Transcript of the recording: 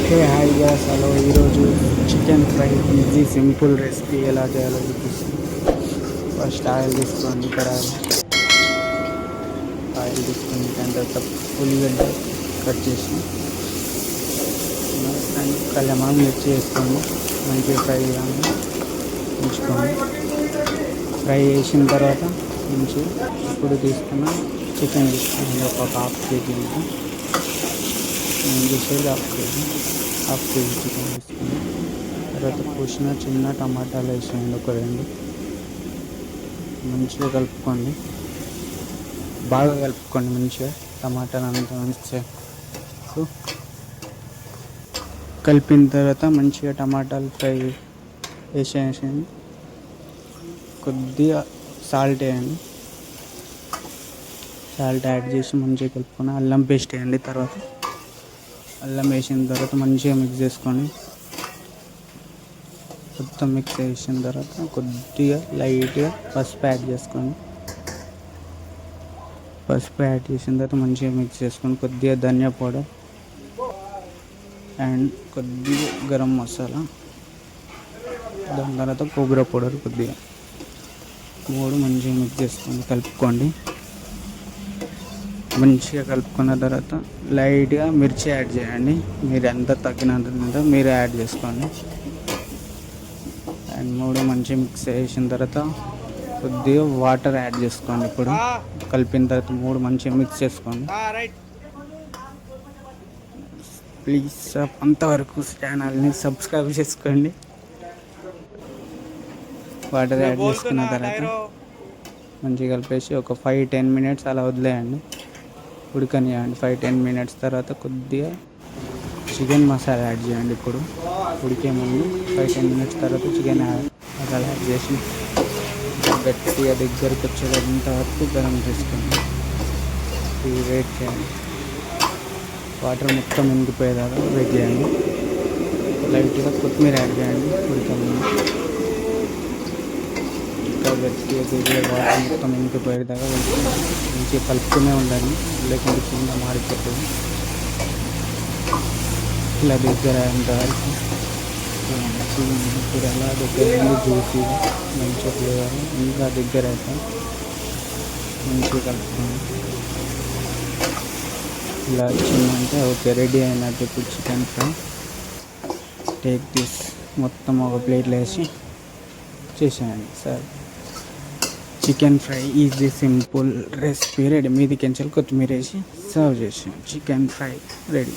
Hey hi gas hello, ఈరోజు chicken fry easy simple recipe ఎలా చేయాలో చూపిస్తాను. ఫస్ట్ ఆయిల్ తీసుకోండి, కడాయి ఆయిల్ తీసుకొని దాని తర్వాత ఉల్లిగడ్డ కట్ చేసి అండ్ కళ్యామాకు మిర్చి వేసుకోండి. మంచిగా ఫ్రై చేయాలి, ఉంచుకోండి. ఫ్రై చేసిన తర్వాత మంచిగా ఇప్పుడు తీసుకున్న చికెన్ తీసుకోండి. ఒక హాఫ్ కేజీ నేను చేసేది హాఫ్ కేజీ చికెన్ తీసుకుని తర్వాత కోసిన చిన్న టమాటాలు వేసేయండి. ఒక రెండు మంచిగా కలుపుకోండి, బాగా కలుపుకోండి. మంచిగా టమాటాలు అంతా మంచిగా కలిపిన తర్వాత మంచిగా టమాటాలు ఫ్రై వేసేయండి. కొద్దిగా సాల్ట్ వేయండి. సాల్ట్ యాడ్ చేసి మంచిగా కలుపుకొని అల్లం పేస్ట్ వేయండి. తర్వాత అల్లం వేసిన తర్వాత మంచిగా మిక్స్ చేసుకోండి. మొత్తం మిక్స్ చేసిన తర్వాత కొద్దిగా లైట్గా పసుపు యాడ్ చేసుకోండి. పసుపు యాడ్ చేసిన తర్వాత మంచిగా మిక్స్ చేసుకొని కొద్దిగా ధనియా పౌడర్ అండ్ కొద్దిగా గరం మసాలా, దాని తర్వాత కొబ్బరి పౌడర్ కొద్దిగా, మూడు మంచిగా మిక్స్ చేసుకొని కలుపుకోండి. మంచిగా కలుపుకున్న తర్వాత లైట్గా మిర్చి యాడ్ చేయండి. మీరు ఎంత తగ్గినంత మీరు యాడ్ చేసుకోండి. అండ్ మూడు మంచిగా మిక్స్ చేసిన తర్వాత కొద్దిగా వాటర్ యాడ్ చేసుకోండి. ఇప్పుడు కలిపిన తర్వాత మూడు మంచిగా మిక్స్ చేసుకోండి. ప్లీజ్ అంతవరకు ఛానల్ని సబ్స్క్రైబ్ చేసుకోండి. వాటర్ యాడ్ చేసుకున్న తర్వాత మంచిగా కలిపేసి ఒక 5-10 మినిట్స్ అలా వదిలేయండి, ఉడకనియండి. 5-10 మినిట్స్ తర్వాత కొద్దిగా చికెన్ మసాలా యాడ్ చేయండి. ఇప్పుడు ఉడికే ముందు 5-10 మినిట్స్ తర్వాత చికెన్ మసాలా యాడ్ చేసి గట్టిగా దగ్గరికి వచ్చేంత వరకు గరం చేసుకోండి. ఇది వెయిట్ చేయండి. వాటర్ మొత్తం ఇంకిపోయేదాకా వెయిట్ చేయండి. లైట్గా కొత్తిమీర యాడ్ చేయండి. ఉడికే ముందు ఇంకా గట్టిగా దగ్గర వాటర్ మొత్తం ఇంకిపోయేదాకా వెయిట్ చేయండి. మంచిగా కలుపుతూనే ఉండండి, లేకుంటే కింద మారిపోతుంది. ఇలా దగ్గర అయ్యేంత వరకు ఇప్పుడు అలా దగ్గర జ్యూసీగా మంచిగా ఫ్లేవర్ ఇంకా దగ్గర అవుతాం. మంచిగా కలుపుకోండి. ఇలా వచ్చిందంటే ఓకే, రెడీ అయినట్టు. ఇప్పుడు చికెన్ ఫ్రై టేక్ దిస్ మొత్తం ఒక ప్లేట్లో వేసి చేసేయండి sir. Chicken fry easy simple recipe ready. మీది కెంచల్ కొత్తిమీర వేసి సర్వ్ చేసేయండి. Chicken fry ready.